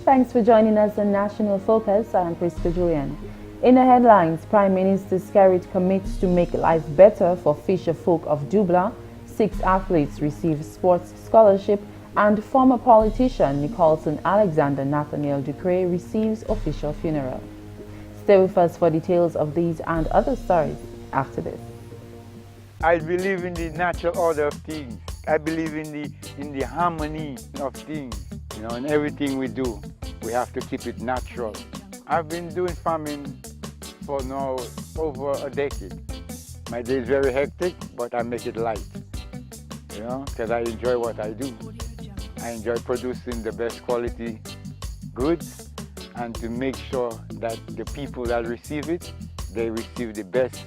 Thanks for joining us on National Focus. I am Prisca Julien. In the headlines, Prime Minister Skerrit commits to make life better for fisherfolk of Dublanc. 6 athletes receive sports scholarship, and former politician Nicholson Alexander Nathaniel Ducreay receives official funeral. Stay with us for details of these and other stories after this. I believe in the natural order of things. I believe in the harmony of things. In everything we do, we have to keep it natural. I've been doing farming for now over a decade. My day is very hectic, but I make it light, because I enjoy what I do. I enjoy producing the best quality goods and to make sure that the people that receive it, they receive the best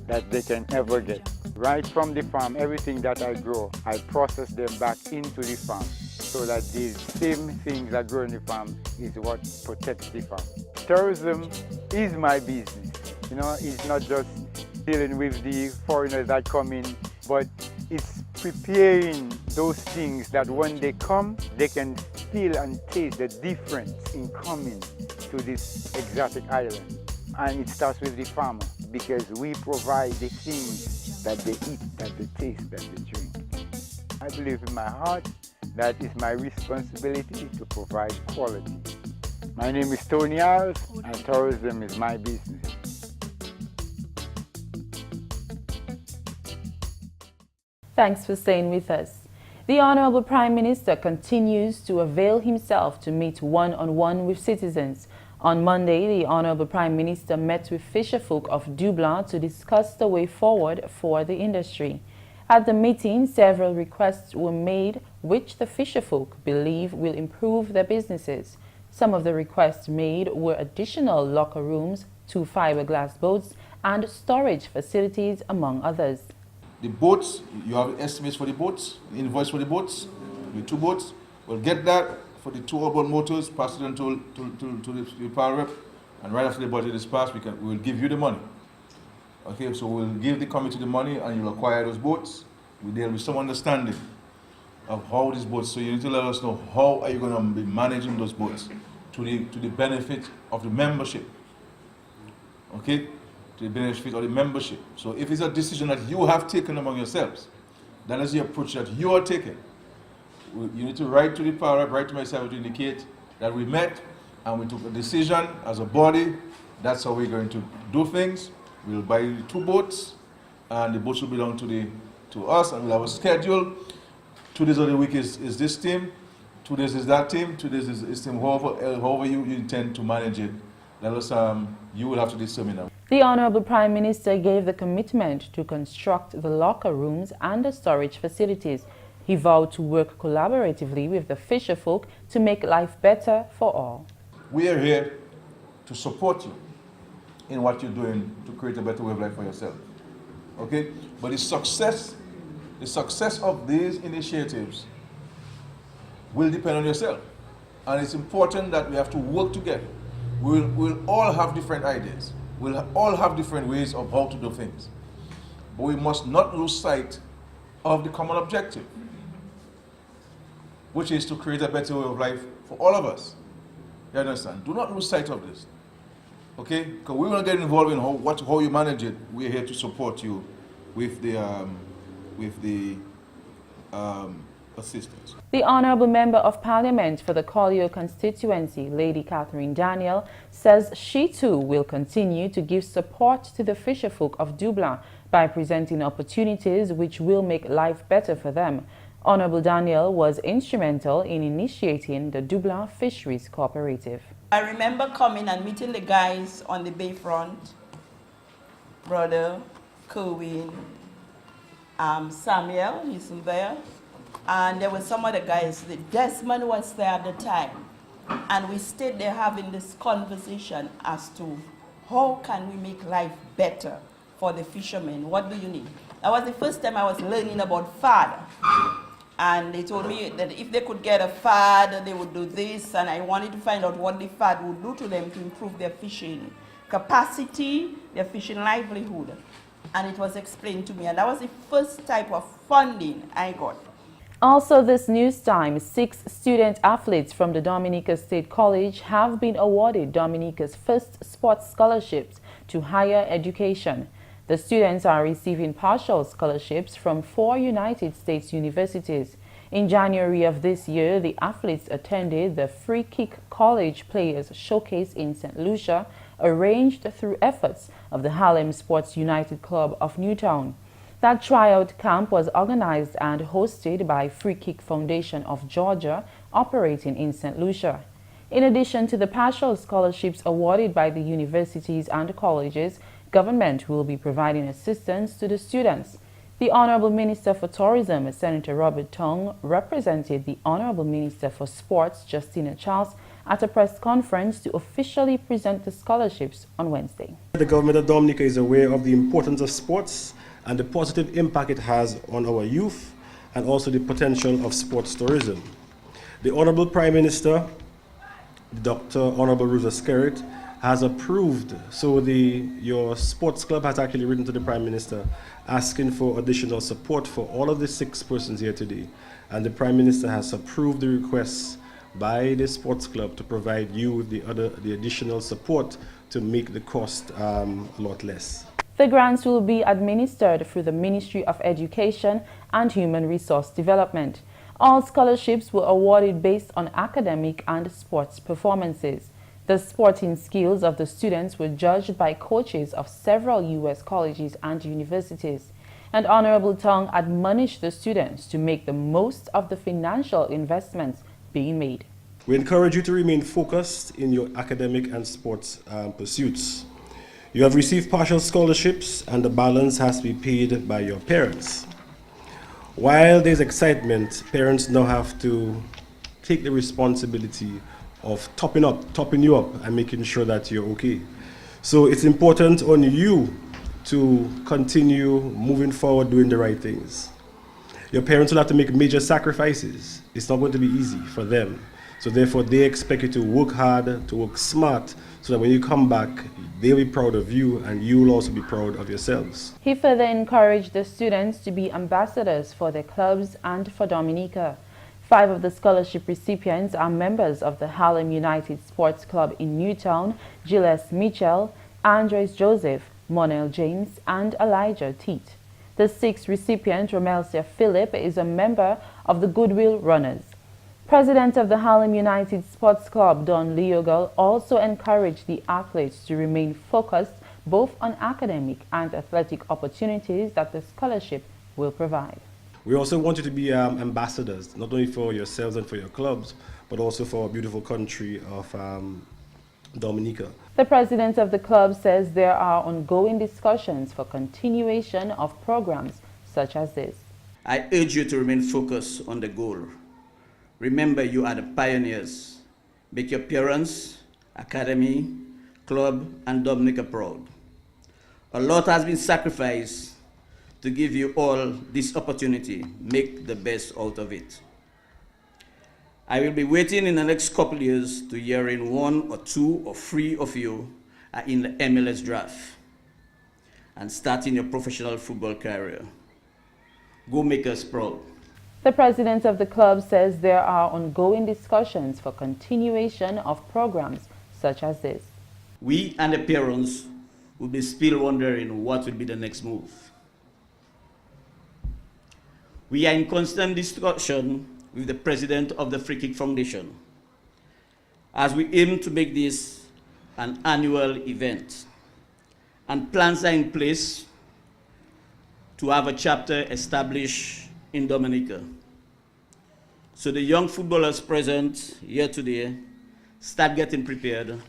that they can ever get. Right from the farm, everything that I grow, I process them back into the farm so that the same things that grow in the farm is what protects the farm. Tourism is my business. It's not just dealing with the foreigners that come in, but it's preparing those things that when they come, they can feel and taste the difference in coming to this exotic island. And it starts with the farmer, because we provide the things that they eat, that they taste, that they drink. I believe in my heart that it's my responsibility to provide quality. My name is Tony Alves, and tourism is my business. Thanks for staying with us. The Honourable Prime Minister continues to avail himself to meet one-on-one with citizens. On Monday, the Honourable Prime Minister met with fisherfolk of Dublanc to discuss the way forward for the industry. At the meeting, several requests were made which the fisherfolk believe will improve their businesses. Some of the requests made were additional locker rooms, 2 fiberglass boats, and storage facilities, among others. The boats, you have estimates for the boats, the invoice for the boats, the 2 boats. We'll get that for the 2 outboard motors, pass it on to the power rep, and right after the budget is passed, we will give you the money. Okay, so we'll give the committee the money and you'll acquire those boats. There will be some understanding of how these boats, so you need to let us know how are you going to be managing those boats to the benefit of the membership. Okay? To the benefit of the membership. So if it's a decision that you have taken among yourselves, that is the approach that you are taking. You need to write to the power rep, write to myself to indicate that we met and we took a decision as a body. That's how we're going to do things. We'll buy the 2 boats, and the boats will belong to us, and we'll have a schedule. 2 days of the week is this team, 2 days is that team, 2 days is this team. However you intend to manage it, let us, you will have to determine that. The Honourable Prime Minister gave the commitment to construct the locker rooms and the storage facilities. He vowed to work collaboratively with the fisherfolk to make life better for all. We are here to support you in what you're doing to create a better way of life for yourself. Okay? But the success of these initiatives will depend on yourself. And it's important that we have to work together. We'll all have different ideas. We'll all have different ways of how to do things. But we must not lose sight of the common objective, which is to create a better way of life for all of us. You understand? Do not lose sight of this. Okay? Because we will get involved in how you manage it. We're here to support you with the assistance. The Honourable Member of Parliament for the Collioure constituency, Lady Catherine Daniel, says she too will continue to give support to the fisherfolk of Dublanc by presenting opportunities which will make life better for them. Honourable Daniel was instrumental in initiating the Dublanc Fisheries Cooperative. I remember coming and meeting the guys on the bayfront, Brother Kerwin, Samuel, he's still there, and there were some other guys. Desmond was there at the time, and we stayed there having this conversation as to how can we make life better for the fishermen. What do you need? That was the first time I was learning about FAD. And they told me that if they could get a FAD, they would do this, and I wanted to find out what the FAD would do to them to improve their fishing capacity, their fishing livelihood. And it was explained to me, and that was the first type of funding I got. Also this news time, 6 student athletes from the Dominica State College have been awarded Dominica's first sports scholarships to higher education. The students are receiving partial scholarships from 4 United States universities. In January of this year, the athletes attended the Free Kick College Players Showcase in St. Lucia, arranged through efforts of the Harlem Sports United Club of Newtown. That tryout camp was organized and hosted by Free Kick Foundation of Georgia, operating in St. Lucia. In addition to the partial scholarships awarded by the universities and colleges, government will be providing assistance to the students. The Honorable Minister for Tourism, Senator Robert Tong, represented the Honorable Minister for Sports, Justina Charles, at a press conference to officially present the scholarships on Wednesday. The government of Dominica is aware of the importance of sports and the positive impact it has on our youth and also the potential of sports tourism. The Honorable Prime Minister, Dr. Honorable Rosa Skerritt, has approved, so your sports club has actually written to the Prime Minister asking for additional support for all of the 6 persons here today. And the Prime Minister has approved the request by the sports club to provide you with the additional support to make the cost a lot less. The grants will be administered through the Ministry of Education and Human Resource Development. All scholarships were awarded based on academic and sports performances. The sporting skills of the students were judged by coaches of several U.S. colleges and universities. And Honorable Tong admonished the students to make the most of the financial investments being made. We encourage you to remain focused in your academic and sports pursuits. You have received partial scholarships and the balance has to be paid by your parents. While there's excitement, parents now have to take the responsibility of topping you up and making sure that you're okay. So it's important on you to continue moving forward doing the right things. Your parents will have to make major sacrifices. It's not going to be easy for them. So therefore they expect you to work hard, to work smart, so that when you come back, they'll be proud of you and you'll also be proud of yourselves. He further encouraged the students to be ambassadors for their clubs and for Dominica. 5 of the scholarship recipients are members of the Harlem United Sports Club in Newtown: Gilles Mitchell, Andres Joseph, Monel James, and Elijah Teat. The 6th recipient, Romelsia Phillip, is a member of the Goodwill Runners. President of the Harlem United Sports Club, Don Leogal, also encouraged the athletes to remain focused both on academic and athletic opportunities that the scholarship will provide. We also want you to be ambassadors, not only for yourselves and for your clubs, but also for our beautiful country of Dominica. The president of the club says there are ongoing discussions for continuation of programs such as this. I urge you to remain focused on the goal. Remember, you are the pioneers. Make your parents, academy, club, and Dominica proud. A lot has been sacrificed to give you all this opportunity. Make the best out of it. I will be waiting in the next couple of years to hear in 1 or 2 or 3 of you are in the MLS draft and starting your professional football career. Go make us proud. The president of the club says there are ongoing discussions for continuation of programs such as this. We and the parents will be still wondering what will be the next move. We are in constant discussion with the president of the Free Kick Foundation as we aim to make this an annual event, and plans are in place to have a chapter established in Dominica. So the young footballers present here today start getting prepared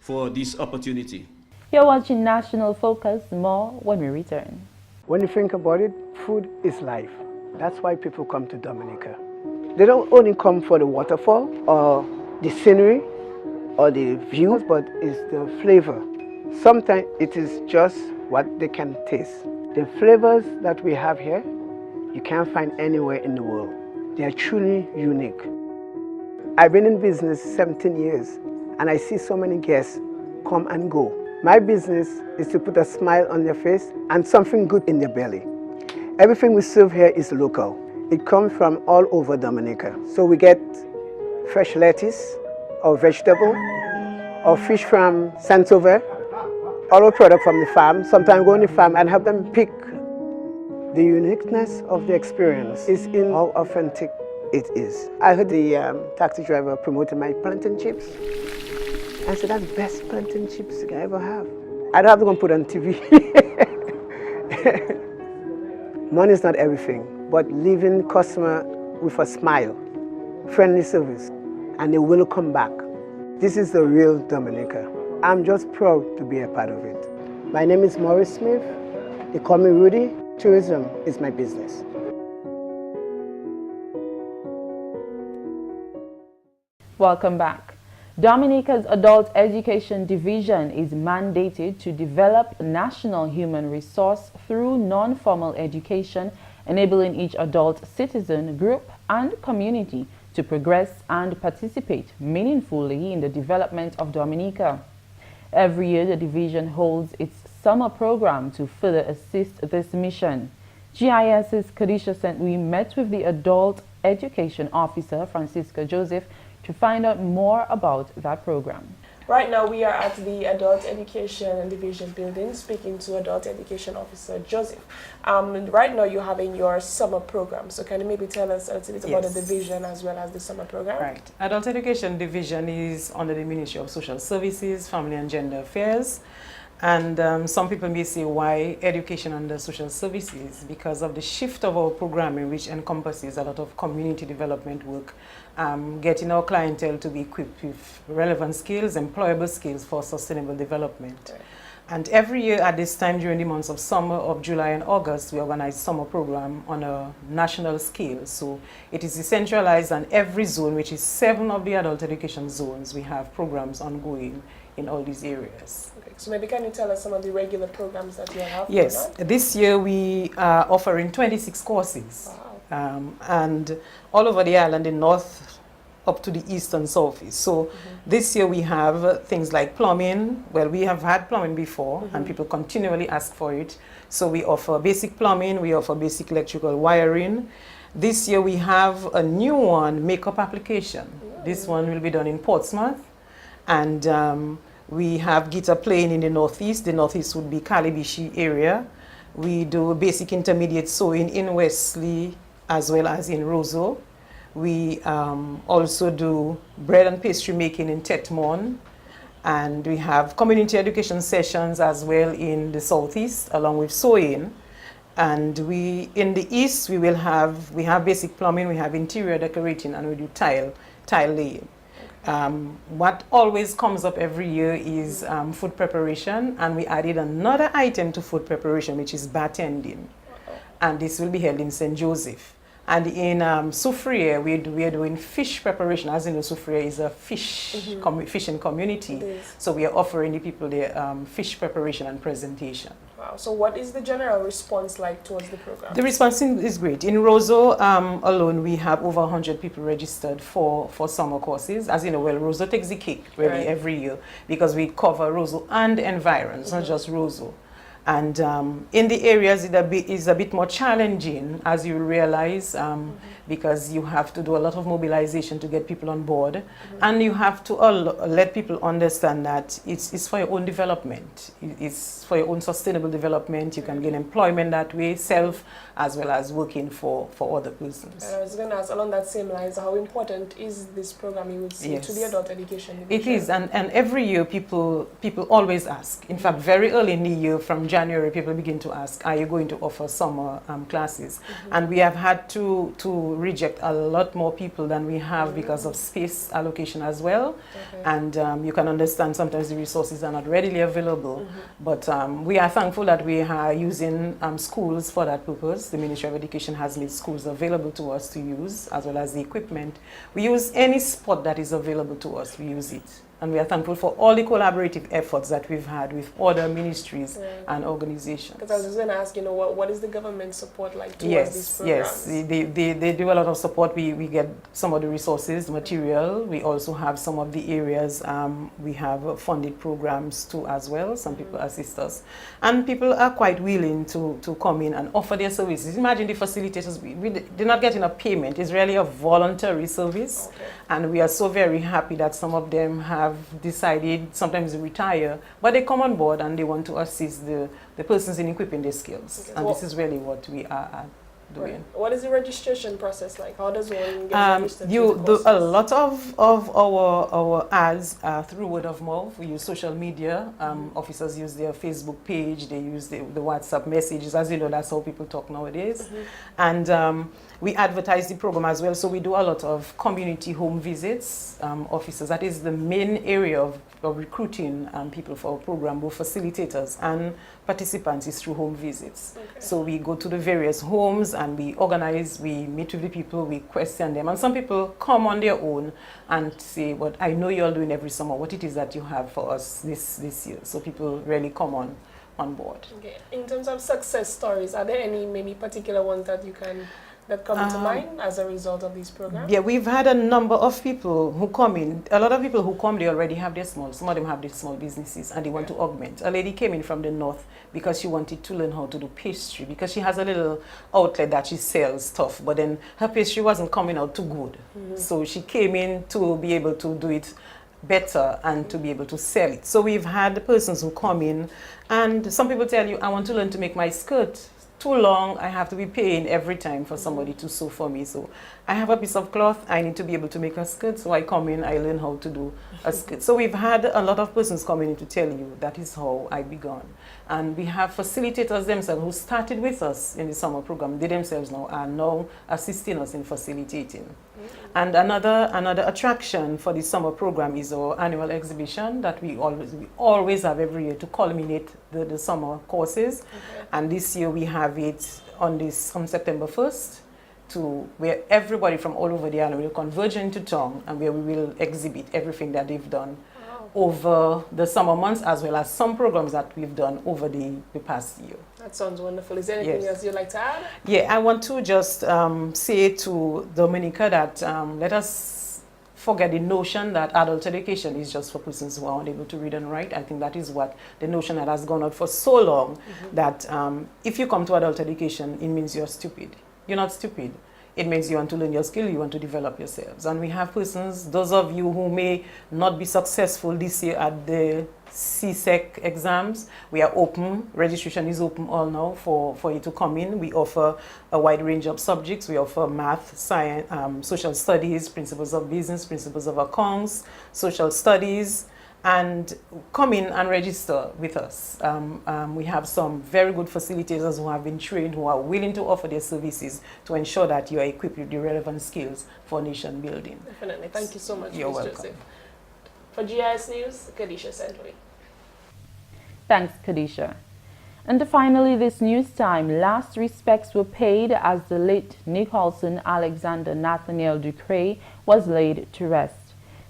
for this opportunity. You're watching National Focus. More when we return. When you think about it, food is life. That's why people come to Dominica. They don't only come for the waterfall or the scenery or the views, but it's the flavor. Sometimes it is just what they can taste. The flavors that we have here, you can't find anywhere in the world. They are truly unique. I've been in business 17 years, and I see so many guests come and go. My business is to put a smile on their face and something good in their belly. Everything we serve here is local. It comes from all over Dominica. So we get fresh lettuce or vegetable or fish from Saint-Sauveur, all our product from the farm. Sometimes go on the farm and have them pick. The uniqueness of the experience is in how authentic it is. I heard the taxi driver promoting my plantain chips. I said, that's the best plantain chips you can ever have. I don't have to go and put it on TV. Money is not everything, but leaving customer with a smile, friendly service, and they will come back. This is the real Dominica. I'm just proud to be a part of it. My name is Maurice Smith. They call me Rudy. Tourism is my business. Welcome back. Dominica's Adult Education Division is mandated to develop national human resource through non-formal education, enabling each adult citizen, group, and community to progress and participate meaningfully in the development of Dominica. Every year, the division holds its summer program to further assist this mission. GIS's Kadisha St. Louis met with the Adult Education Officer, Francisca Joseph, to find out more about that program. Right now we are at the Adult Education Division building speaking to Adult Education Officer Joseph. Right now you're having your summer program, so can you maybe tell us a little bit about the division as well as the summer program? Right. Adult Education Division is under the Ministry of Social Services, Family and Gender Affairs. And some people may say, why education under social services? Because of the shift of our programming, which encompasses a lot of community development work, getting our clientele to be equipped with relevant skills, employable skills for sustainable development. Right. And every year at this time during the months of summer, of July and August, we organize summer program on a national scale. So it is decentralized, and every zone, which is 7 of the adult education zones, we have programs ongoing in all these areas. Okay. So maybe can you tell us some of the regular programs that you have? Yes, this year we are offering 26 courses. Wow. And all over the island, in north up to the east and southeast. So this year we have things like plumbing. Well, we have had plumbing before and people continually ask for it. So we offer basic plumbing, we offer basic electrical wiring. This year we have a new one, makeup application. This one will be done in Portsmouth. And we have guitar playing in the northeast. The northeast would be Calibishi area. We do basic intermediate sewing in Wesley as well as in Roseau. We also do bread and pastry making in Tetmon. And we have community education sessions as well in the southeast along with sewing. And we, in the east, we have basic plumbing, we have interior decorating, and we do tile laying. What always comes up every year is food preparation, and we added another item to food preparation, which is bartending. And this will be held in St. Joseph. And in Soufriere, we are doing fish preparation. As you know, Soufriere is a fishing community. So we are offering the people the fish preparation and presentation. Wow. So what is the general response like towards the program? The response is great. In Roseau alone, we have over 100 people registered for summer courses. As you know, well, Roseau takes the cake really every year because we cover Roseau and environs, not just Roseau. And in the areas, it is a bit more challenging, as you realize, because you have to do a lot of mobilization to get people on board. And you have to let people understand that it's for your own development. It's for your own sustainable development. You can gain employment that way, self, as well as working for other persons. And I was going to ask, along that same lines, how important is this program, you would say, to the adult education division? It is, and every year people always ask. In fact, very early in the year, from January, people begin to ask, are you going to offer summer classes? And we have had to reject a lot more people than we have because of space allocation as well. And you can understand sometimes the resources are not readily available. But we are thankful that we are using schools for that purpose. The Ministry of Education has made schools available to us to use, as well as the equipment. We use any spot that is available to us, we use it. And we are thankful for all the collaborative efforts that we've had with other ministries and organizations. Because I was just going to ask, what is the government support like towards these programs? Yes, they do a lot of support. We get some of the resources, material. We also have some of the areas. We have funded programs too as well. Some people assist us. And people are quite willing to come in and offer their services. Imagine the facilitators, they're not getting a payment. It's really a voluntary service. Okay. And we are so very happy that some of them have decided sometimes to retire, but they come on board and they want to assist the persons in equipping their skills. Okay. And this is really what we are doing. Right. What is the registration process like? How does one get registered? A lot of our ads are through word of mouth. We use social media. Officers use their Facebook page. They use the WhatsApp messages. As you know, that's how people talk nowadays. And we advertise the program as well. So we do a lot of community home visits. Officers, that is the main area of recruiting people for our program, both facilitators and participants, is through home visits. Okay. So we go to the various homes and we organize, we meet with the people, we question them. And some people come on their own and say, "But I know you're doing every summer. What it is that you have for us this year?" So people really come on board. Okay. In terms of success stories, are there any maybe particular ones that come to mind as a result of these programs? Yeah, we've had a number of people who come in. A lot of people who come, they already have their some of them have their small businesses and they want to augment. A lady came in from the north because she wanted to learn how to do pastry, because she has a little outlet that she sells stuff, but then her pastry wasn't coming out too good. So she came in to be able to do it better and to be able to sell it. So we've had the persons who come in, and some people tell you, "I want to learn to make my skirt too long, I have to be paying every time for somebody to sew for me. So I have a piece of cloth, I need to be able to make a skirt, so I come in, I learn how to do a skirt." So we've had a lot of persons coming in to tell you that is how I began. And we have facilitators themselves who started with us in the summer program. They themselves are now assisting us in facilitating. And another attraction for the summer program is our annual exhibition that we always have every year to culminate the summer courses. Okay. And this year we have it on September 1st, where everybody from all over the island will converge into town, and where we will exhibit everything that they've done over the summer months, as well as some programs that we've done over the past year. That sounds wonderful. Is there anything else you'd like to add? Yeah, I want to just say to Dominica that let us forget the notion that adult education is just for persons who are unable to read and write. I think that is what the notion that has gone out for so long, that if you come to adult education, it means you're stupid. You're not stupid. It means you want to learn your skill, you want to develop yourselves. And we have persons, those of you who may not be successful this year at the CSEC exams, we are open. Registration is open all now for you to come in. We offer a wide range of subjects. We offer math, science, social studies, principles of business, principles of accounts, social studies, and come in and register with us. We have some very good facilitators who have been trained, who are willing to offer their services to ensure that you are equipped with the relevant skills for nation building. Definitely. Thank you so much, You're Ms. welcome. Joseph. For GIS News, Kadisha Sendley. Thanks, Kadisha. And finally, this news time, last respects were paid as the late Nicholson Alexander Nathaniel Ducreay was laid to rest.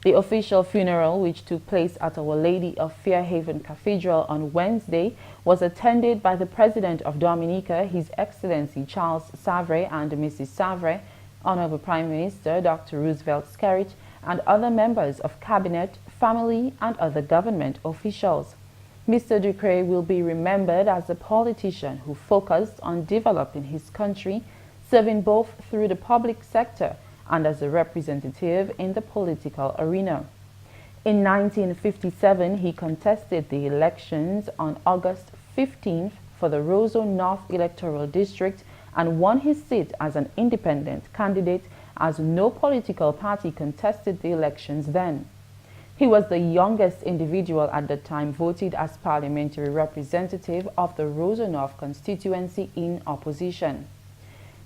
The official funeral, which took place at Our Lady of Fairhaven Cathedral on Wednesday, was attended by the President of Dominica, His Excellency Charles Savre, and Mrs. Savre, Honorable Prime Minister Dr. Roosevelt Skerrit, and other members of Cabinet, family, and other government officials. Mr. Ducreay will be remembered as a politician who focused on developing his country, serving both through the public sector and as a representative in the political arena. In 1957, he contested the elections on August 15th for the Roseau North Electoral District and won his seat as an independent candidate, as no political party contested the elections then. He was the youngest individual at the time voted as parliamentary representative of the Roseau North constituency in opposition.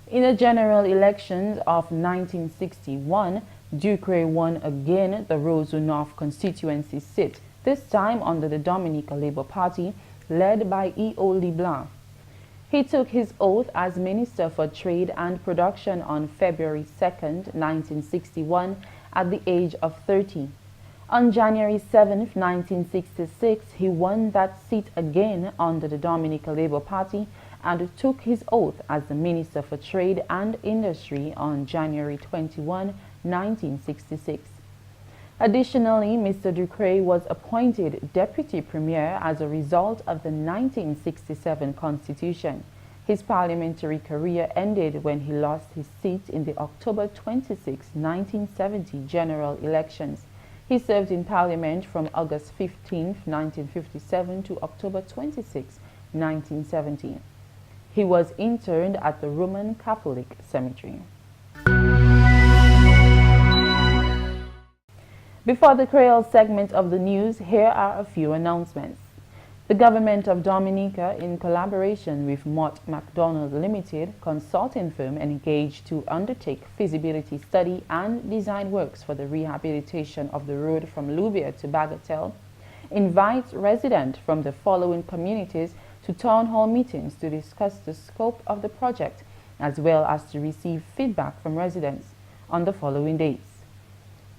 In the general elections of 1961, Ducreay won again the Roseau North constituency seat, this time under the Dominica Labour Party, led by E.O. Dublanc. He took his oath as Minister for Trade and Production on February 2, 1961, at the age of 30. On January 7, 1966, he won that seat again under the Dominica Labour Party and took his oath as the Minister for Trade and Industry on January 21, 1966. Additionally, Mr. Ducreay was appointed Deputy Premier as a result of the 1967 Constitution. His parliamentary career ended when he lost his seat in the October 26, 1970 general elections. He served in Parliament from August 15, 1957 to October 26, 1970. He was interred at the Roman Catholic Cemetery. Before the Creole segment of the news, here are a few announcements. The Government of Dominica, in collaboration with Mott MacDonald Limited, consulting firm engaged to undertake feasibility study and design works for the rehabilitation of the road from Lubia to Bagatelle, invites residents from the following communities to town hall meetings to discuss the scope of the project, as well as to receive feedback from residents on the following dates.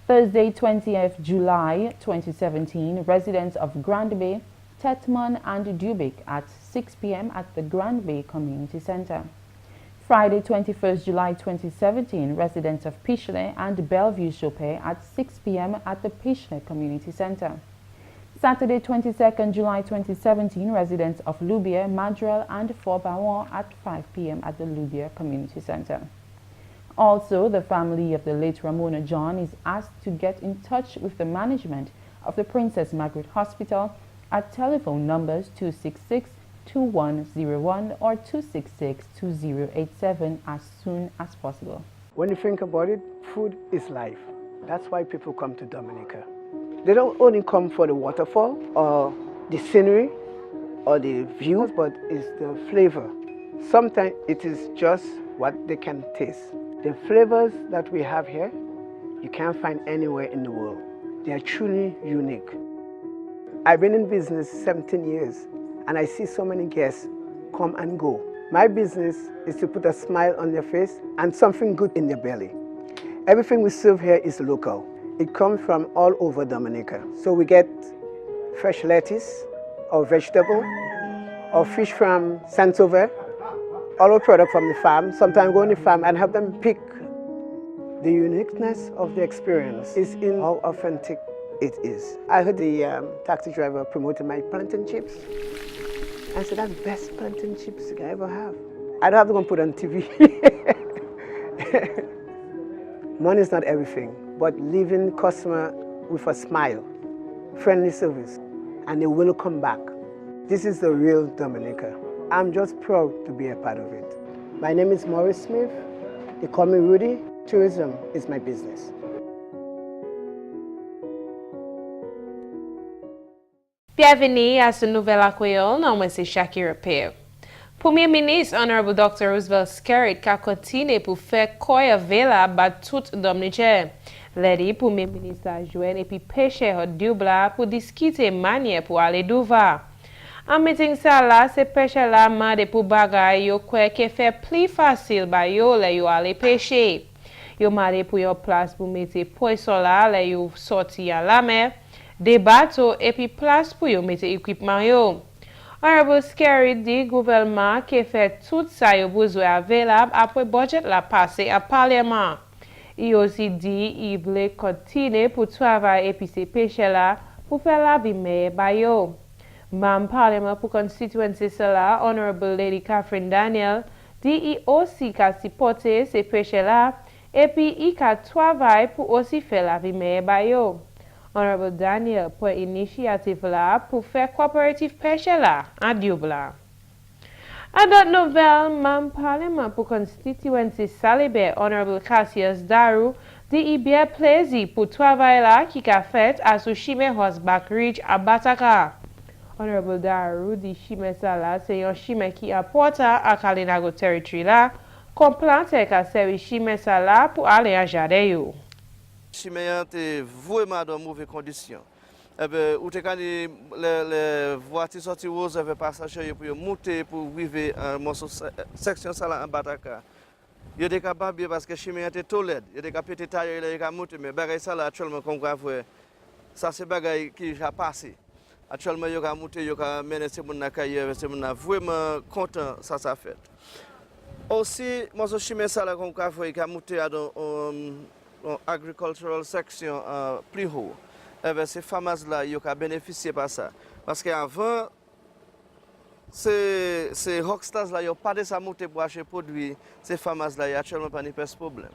Thursday, 20th July 2017, residents of Grand Bay, Tetmon and Dubic at 6 p.m. at the Grand Bay Community Center. Friday, 21st July 2017, residents of Pichelay and Bellevue-Chopé at 6 p.m. at the Pichelay Community Center. Saturday, 22nd July 2017, residents of Lubia, Madrel and Fort Baron at 5 p.m. at the Lubia Community Center. Also, the family of the late Ramona John is asked to get in touch with the management of the Princess Margaret Hospital at telephone numbers 266-2101 or 266-2087 as soon as possible. When you think about it, food is life. That's why people come to Dominica. They don't only come for the waterfall or the scenery or the views, but it's the flavor. Sometimes it is just what they can taste. The flavors that we have here, you can't find anywhere in the world. They are truly unique. I've been in business 17 years, and I see so many guests come and go. My business is to put a smile on their face and something good in their belly. Everything we serve here is local. It comes from all over Dominica. So we get fresh lettuce, or vegetable, or fish from Saint-Sauveur, all our product from the farm. Sometimes go on the farm and have them pick. The uniqueness of the experience is in how authentic it is. I heard the taxi driver promoting my plantain chips. I said, that's the best plantain chips I ever have. I don't have to go and put it on TV. Money is not everything, but leaving customer with a smile, friendly service, and they will come back. This is the real Dominica. I'm just proud to be a part of it. My name is Maurice Smith. They call me Rudy. Tourism is my business. Bienvenue à ce nouvel accueil. Non, moi c'est Shaakira Pierre. Premier ministre Honorable Dr. Roosevelt Skerrit a continué pour faire quoi vela bat tout Dominicain. Lady Premier ministre a joint et puis pêcher au Dublanc pour discuter manière pour aller d'ouvert. En meeting ça là, c'est pêcher là mande pour bagay yo quoi qui fait plus facile ba yo là yo aller pêcher. Yo mande pour yo place pour mettre poisson là là yo sorti à la mer, des bateaux et puis place pour yo mettre équipement yo. Honorable Skerrit dit gouvernement qui fait tout ça yo besoin available après budget la passé à parlement. Il aussi dit il veut continuer pour travailler et puis ces pêcher là pour faire la vie meilleure ba yo. Mam Parlement pour constituency cela, Honorable Lady Catherine Daniel, dit aussi qu'a supporté ces péchés là, et puis il a travaillé pour aussi faire la vie meilleure ba yo. Honorable Daniel pour initiative là pour faire coopérative péché là en Dublanc. À d'autres nouvelles, Mam Parlement pour constituency Salibé, Honorable Cassius Daru, dit bien plaisir pour travailler là qui a fait à Sushime Horseback Ridge à Bataka. Honorable Daru dit chime ça là, c'est un chime qui apporte à Kalinago Territory là, qu'on plante à servir chime ça là pour aller à jardin yo. Chime est vraiment dans mauvaises conditions. Eh ben, ou te quand les voitures sorties roses avec passagers pour monter pour vivre en morceau section ça là en Bataka. Yo des capables parce que chime était trop laid, yo des capable tailler les monter mais bagay ça là actuellement comme quoi Ça c'est bagay qui a passé. Actuellement, il y a monté, il y a mené ces gens carrière, ces gens vraiment content ça fait. Aussi, moi je suis ça là comme café qui a monté à agricultural section plus haut. Et ces femmes là, ils ont bénéficié par ça. Parce qu'avant, ces rockstars là, ils n'ont pas de ça monter pour acheter produits. Ces femmes là, ils n'ont actuellement pas de problème.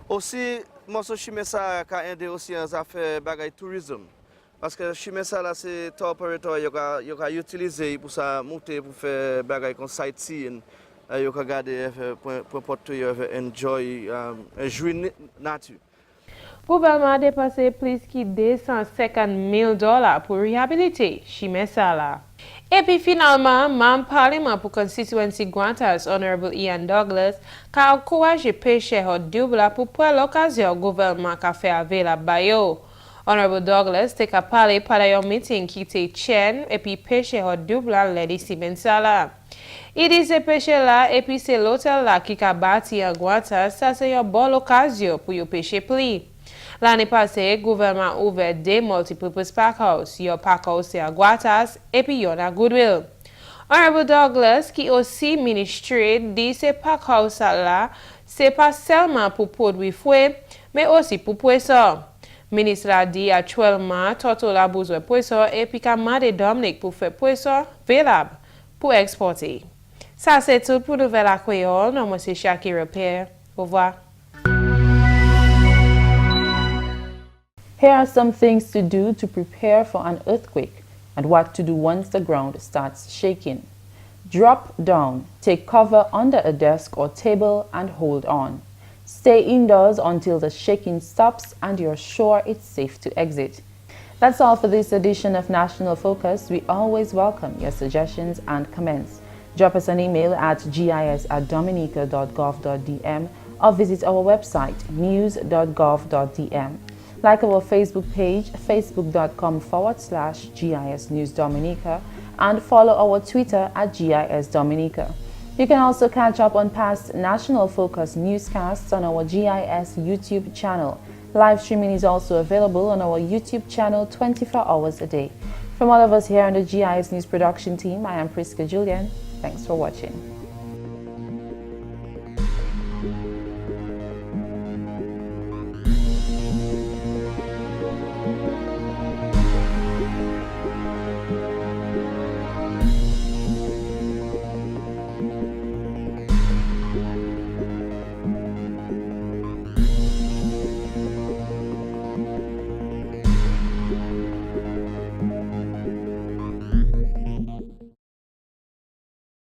Aussi, moi je suis ça qui a aidé aussi en affaires bagay tourisme. Parce que je suis ça là, c'est tout opérateur, ils ont utilisé pour ça monter pour faire bagay comme sightseeing. Ils ont regardé pour porter enjoy, jouer nature. Gouvernement a dépassé plus que $250,000 pour réhabiliter Chimesala. Et puis finalement, membre parlement pour constituency Guantas, Honorable Ian Douglas, a encouragé pêcheurs Dublanc pour prendre l'occasion au gouvernement qui a fait avec la bayo. Honorable Douglas a parlé pendant un meeting qui était chaîne et puis pêcheurs Dublanc l'a dit Chimesala. Il dit ces pêcheurs là et puis c'est l'hôtel là qui a bâti en Guantas, ça c'est une bonne occasion pour y pêcher plus. L'année passée, le gouvernement a ouvert des multipurpose packhouse. Il y a packhouse à Guatas et puis il y a Goodwill. Honorable Douglas, qui aussi ministre, dit que ces packhouse là, c'est pas seulement pour produire fouet, mais aussi pour poisson. Le ministre a dit actuellement, Total a besoin de poisson et puis qu'il a Dominique pour faire poisson valable pour exporter. Ça c'est tout pour Nouvelle Créole. Moi c'est Shaakira Pierre. Au revoir. Here are some things to do to prepare for an earthquake and what to do once the ground starts shaking. Drop down, take cover under a desk or table and hold on. Stay indoors until the shaking stops and you're sure it's safe to exit. That's all for this edition of National Focus. We always welcome your suggestions and comments. Drop us an email at gis@dominica.gov.dm or visit our website news.gov.dm. Like our Facebook page, facebook.com/GIS News Dominica, and follow our Twitter at GIS Dominica. You can also catch up on past National Focus newscasts on our GIS YouTube channel. Live streaming is also available on our YouTube channel 24 hours a day. From all of us here on the GIS News production team, I am Prisca Julien. Thanks for watching.